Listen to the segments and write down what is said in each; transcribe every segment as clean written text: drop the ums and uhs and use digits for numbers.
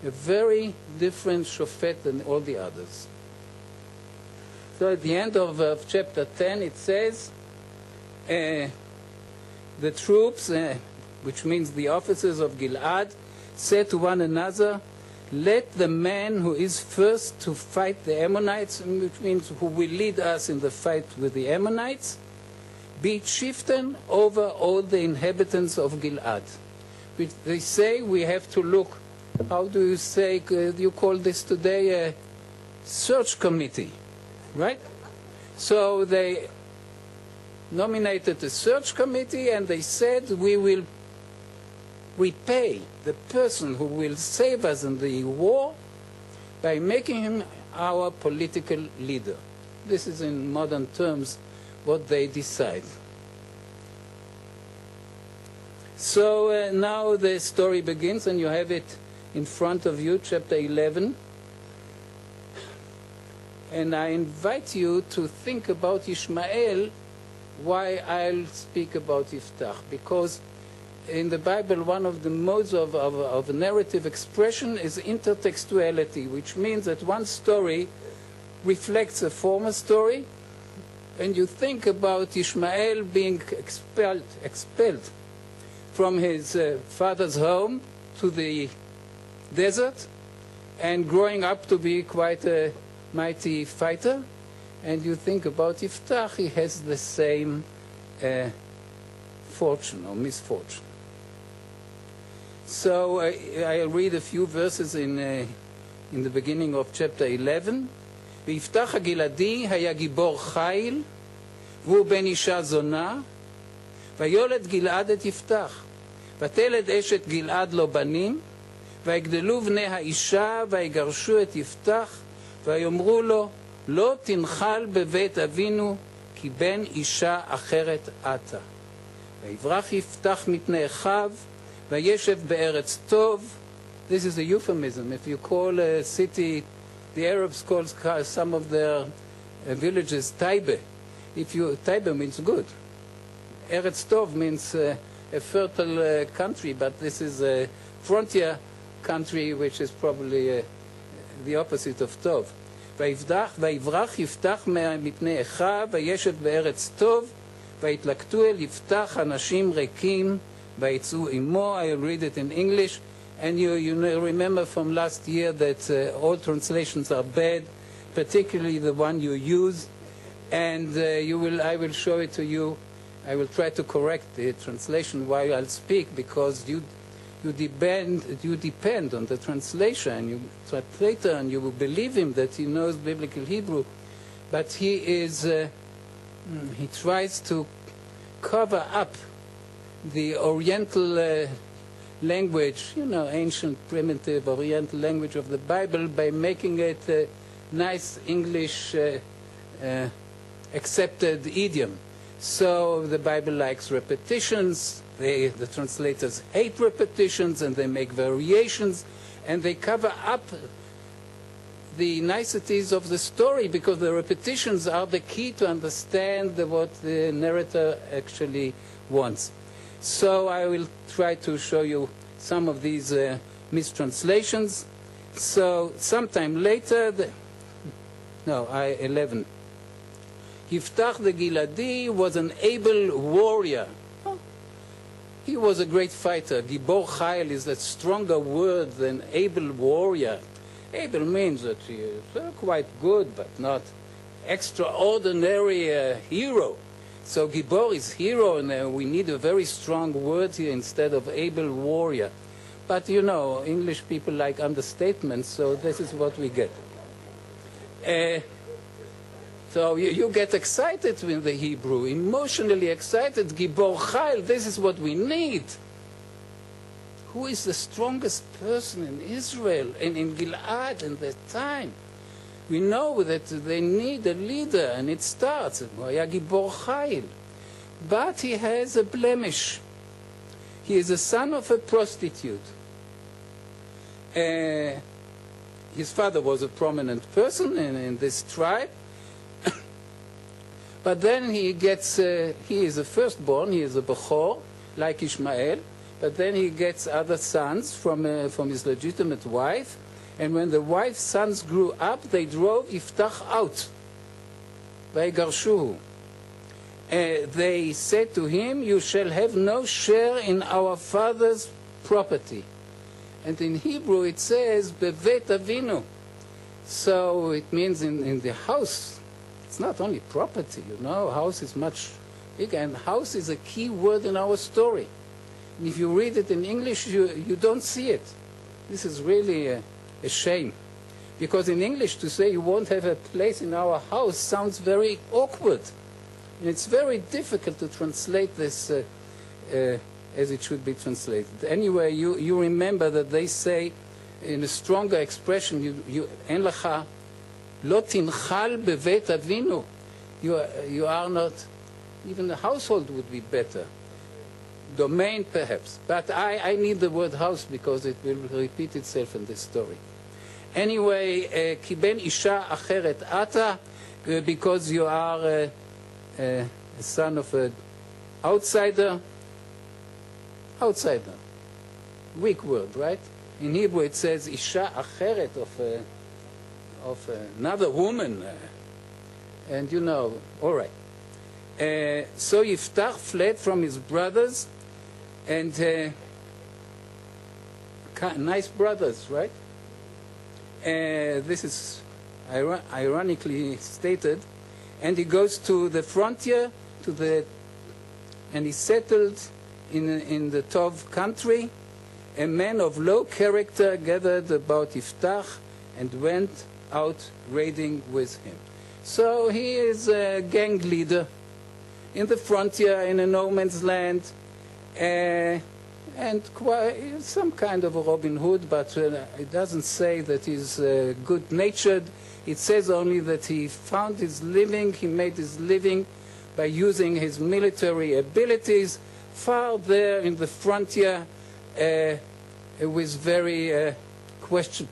a very different shofet than all the others. So at the end of chapter 10 it says, the troops, which means the officers of Gilad, said to one another, let the man who is first to fight the Ammonites, which means who will lead us in the fight with the Ammonites, be chieftain over all the inhabitants of Gilad. Which they say we have to look, how do you say, you call this today a search committee, right? So they nominated a search committee and they said we will repay the person who will save us in the war by making him our political leader. This is in modern terms what they decide. So now the story begins, and you have it in front of you, chapter 11. And I invite you to think about Ishmael, why I'll speak about Jephthah. Because in the Bible, one of the modes of narrative expression is intertextuality, which means that one story reflects a former story, and you think about Ishmael being expelled from his father's home to the desert, and growing up to be quite a mighty fighter, and you think about Jephthah, he has the same fortune or misfortune. So I'll read a few verses in the beginning of chapter 11. ויפתח הגלעדי היה גיבור חיל, והוא בן אישה זונה, ויולד גלעד את יפתח. ותלד אשת גלעד לו בנים, ויגדלו בני האישה, ויגרשו את יפתח, ויאמרו לו, לא תנחל בבית אבינו, כי בן אישה אחרת אתה. ויברח יפתח מפני אחיו, וישב בארץ טוב. This is a euphemism. If you call a city, the Arabs call some of their villages Taibe. Taibe means good. Eretz Tov means a fertile country, but this is a frontier country which is probably the opposite of Tov. ויברח יפתח מפני אחיו, וישב בארץ טוב, ויתלקטו אל יפתח אנשים ריקים, ויצאו עמו. I'll read it in English. And you remember from last year that all translations are bad, particularly the one you use. And I will show it to you. I will try to correct the translation while I'll speak, because you depend on the translation, you translator, and you will believe him that he knows biblical Hebrew. But he tries to cover up the Oriental language, ancient, primitive, Oriental language of the Bible, by making it a nice English accepted idiom. So the Bible likes repetitions. The translators hate repetitions, and they make variations, and they cover up the niceties of the story, because the repetitions are the key to understand what the narrator actually wants. So I will try to show you some of these mistranslations. So sometime later, 11. Jephthah the Giladi was an able warrior. He was a great fighter. Gibor Chayil is a stronger word than able warrior. Able means that he is quite good, but not extraordinary hero. So Gibor is hero, and we need a very strong word here instead of able warrior. But English people like understatements, so this is what we get. So you get excited with the Hebrew, emotionally excited. Gibor Chayil, this is what we need. Who is the strongest person in Israel and in Gilad in that time? We know that they need a leader, and it starts. Gibor Chayil. But he has a blemish. He is the son of a prostitute. His father was a prominent person in this tribe. But then he is a firstborn, he is a Bechor, like Ishmael, but then he gets other sons from his legitimate wife, and when the wife's sons grew up, they drove Jephthah out. ויגרשוהו. They said to him, you shall have no share in our father's property. And in Hebrew it says, bevet avinu. So it means in the house. It's not only property, you know. House is much bigger, and house is a key word in our story. And if you read it in English, you don't see it. This is really a shame. Because in English, to say you won't have a place in our house sounds very awkward. And it's very difficult to translate this as it should be translated. Anyway, you remember that they say in a stronger expression, אין לך, לא תנחל בבית אבינו. You are not, even the household would be better. Domain, perhaps. But I need the word house because it will repeat itself in this story. Anyway, כי בן אישה אחרת אתה, because you are a son of an outsider. Outsider. Weak word, right? In Hebrew it says isha acheret, of another woman. And you know, all right. So Jephthah fled from his brothers, and nice brothers, right? This is ironically stated. And he goes to the frontier, and he settled in the Tov country. A man of low character gathered about Jephthah and went out raiding with him. So he is a gang leader in the frontier, in a no man's land, and some kind of a Robin Hood, but it doesn't say that he's good-natured. It says only that he found his living, he made his living by using his military abilities far there in the frontier, with very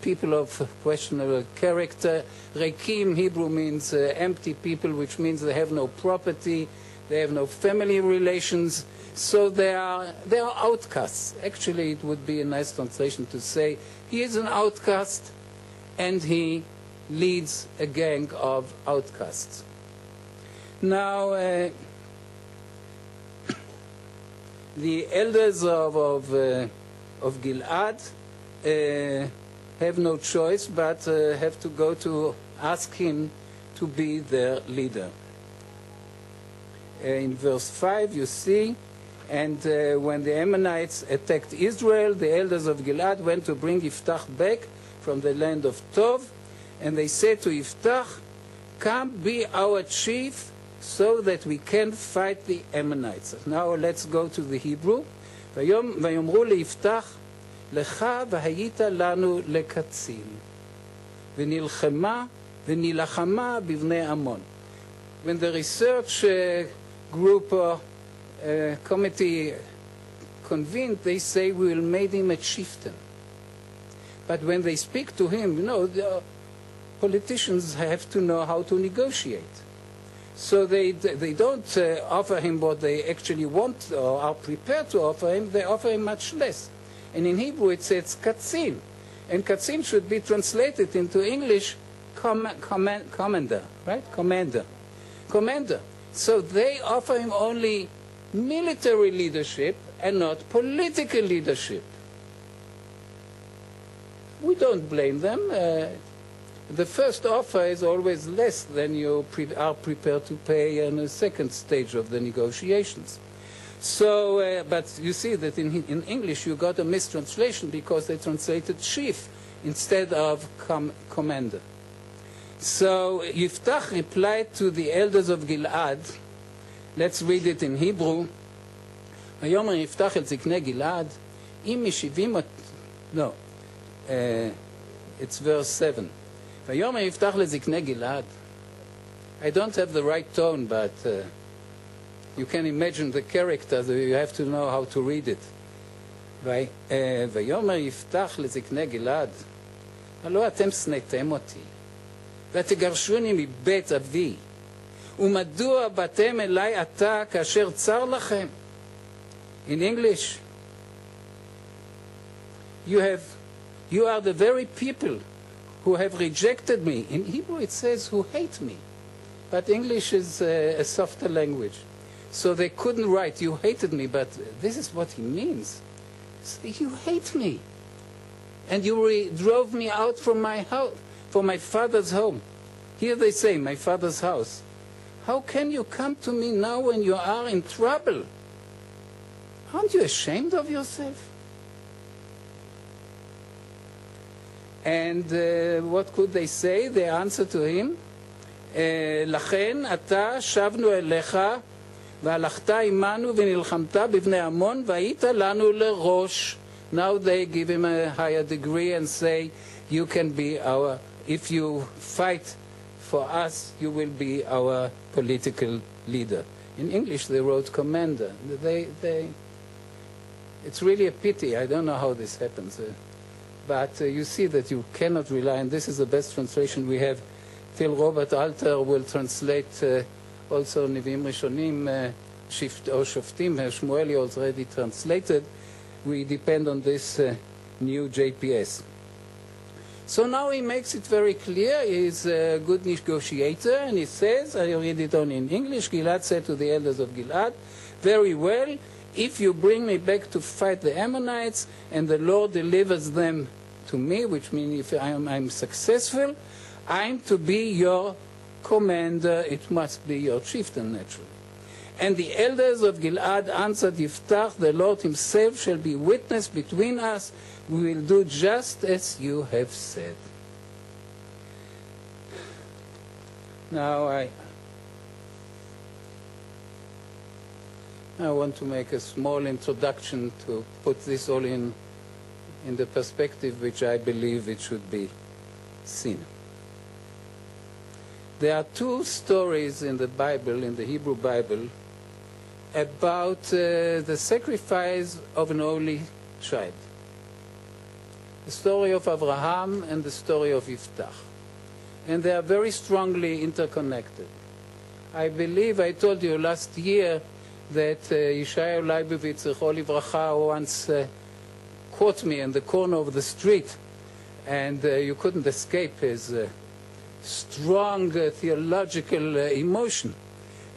people of questionable character. Rekim, Hebrew, means empty people, which means they have no property, they have no family relations, so they are outcasts. Actually, it would be a nice translation to say he is an outcast and he leads a gang of outcasts. Now, the elders of Gilad have no choice but have to go to ask him to be their leader. In verse 5 you see, and when the Ammonites attacked Israel, the elders of Gilad went to bring Jephthah back from the land of Tov, and they said to Jephthah, come be our chief so that we can fight the Ammonites. Now let's go to the Hebrew. ויאמרו ליפתח, לך והיית לנו לקצין, ונלחמה בבני עמון. When the research group committee convened, they say we will make him a chieftain. But when they speak to him, you know, the politicians have to know how to negotiate. So they don't offer him what they actually want or are prepared to offer him. They offer him much less. And in Hebrew it says katzin. And katzin should be translated into English commander, right? Commander. So they offer him only military leadership and not political leadership. We don't blame them. The first offer is always less than you are prepared to pay in the second stage of the negotiations. So, but you see that in English you got a mistranslation because they translated chief instead of commander. So Jephthah replied to the elders of Gilad. Let's read it in Hebrew. ויאמר יפתח אל זקני גלעד, אם משיבים... No, it's verse 7. ויאמר יפתח לזקני גלעד. I don't have the right tone, but you can imagine the character, you have to know how to read it. ויאמר יפתח לזקני גלעד, הלא אתם שנאתם אותי, ותגרשוני מבית אבי, ומדוע באתם אליי עתה כאשר צר לכם? In English, you are the very people who have rejected me. In Hebrew it says who hate me. But English is a softer language. So they couldn't write, you hated me, but this is what he means. You hate me. And you drove me out from my house, from my father's home. Here they say, my father's house. How can you come to me now when you are in trouble? Aren't you ashamed of yourself? And what could they say? They answered to him, לכן אתה שבנו אליך והלכת עמנו ונלחמת בבני עמון והיית לנו לראש. Now they give him a higher degree and say, you can be our, if you fight for us, you will be our political leader. In English they wrote commander. It's really a pity. I don't know how this happens. But you see that you cannot rely, and this is the best translation we have. Till Robert Alter will translate also Nevi'im Rishonim or Shoftim. Shmueli already translated. We depend on this new JPS. So now he makes it very clear. He's a good negotiator, and he says, I read it only in English, Gilad said to the elders of Gilad, very well, if you bring me back to fight the Ammonites, and the Lord delivers them to me, which means if I'm successful, I'm to be your commander. It must be your chieftain, naturally. And the elders of Gilad answered Jephthah, the Lord himself shall be witness between us. We will do just as you have said. Now I want to make a small introduction to put this all in the perspective which I believe it should be seen. There are two stories in the Bible, in the Hebrew Bible, about the sacrifice of an only child. The story of Abraham and the story of Jephthah. And they are very strongly interconnected. I believe I told you last year that Yeshayahu Leibovitz, Zechro Livracha, once caught me in the corner of the street, and you couldn't escape his strong theological emotion.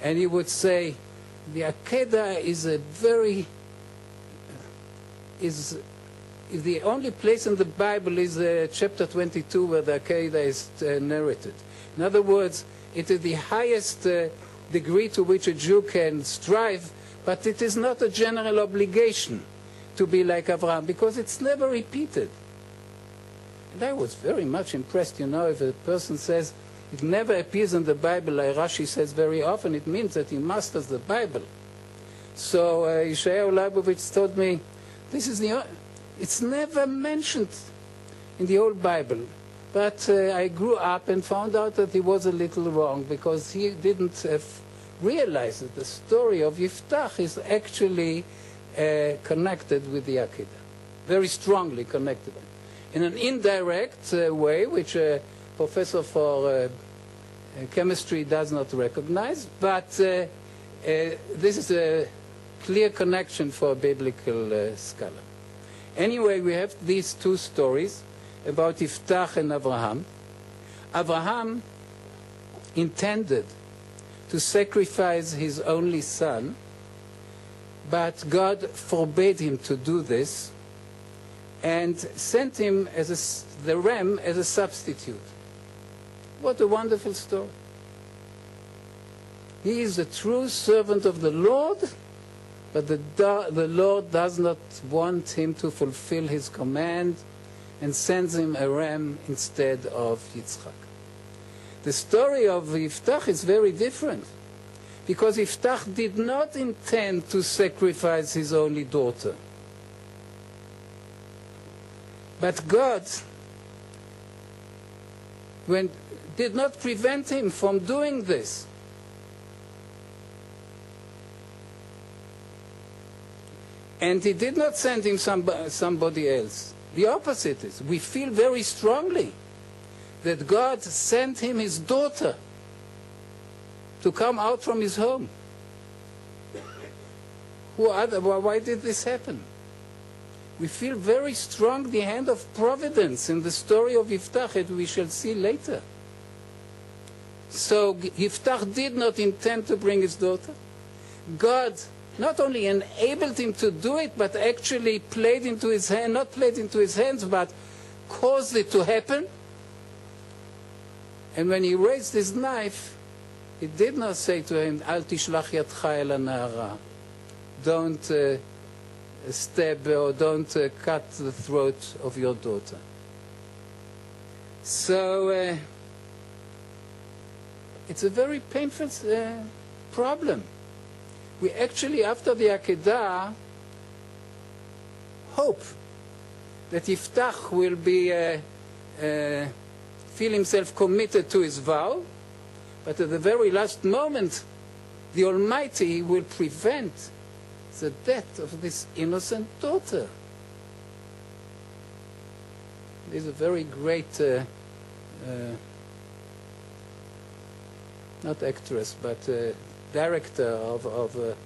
And he would say, the Akeida is the only place in the Bible is chapter 22 where the Akeida is narrated. In other words, it is the highest degree to which a Jew can strive, but it is not a general obligation to be like Abraham, because it's never repeated. And I was very much impressed, if a person says it never appears in the Bible, like Rashi says very often, it means that he masters the Bible. So Yeshayahu Leibovitz told me, it's never mentioned in the old Bible. But I grew up and found out that he was a little wrong, because he didn't realize that the story of Jephthah is actually connected with the Akeida, very strongly connected. In an indirect way, which a professor for chemistry does not recognize, but this is a clear connection for a biblical scholar. Anyway, we have these two stories about Jephthah and Abraham. Abraham intended to sacrifice his only son, but God forbade him to do this and sent him as the ram as a substitute. What a wonderful story. He is a true servant of the Lord, but the Lord does not want him to fulfill his command and sends him a ram instead of Yitzchak. The story of Jephthah is very different, because Jephthah did not intend to sacrifice his only daughter. But God did not prevent him from doing this. And he did not send him somebody else. The opposite is, we feel very strongly that God sent him his daughter to come out from his home. Why did this happen? we feel very strong the hand of providence in the story of Jephthah, that we shall see later. So Jephthah did not intend to bring his daughter. God not only enabled him to do it, but actually played into his hand, not played into his hands, but caused it to happen. And when he raised his knife, he did not say to him, Al tishlach yadcha el hana'ara. Don't stab or don't cut the throat of your daughter. So it's a very painful problem. We actually, after the Akeida, hope that Jephthah will be feel himself committed to his vow, but at the very last moment, the Almighty will prevent the death of this innocent daughter. There's a very great, not actress, but director of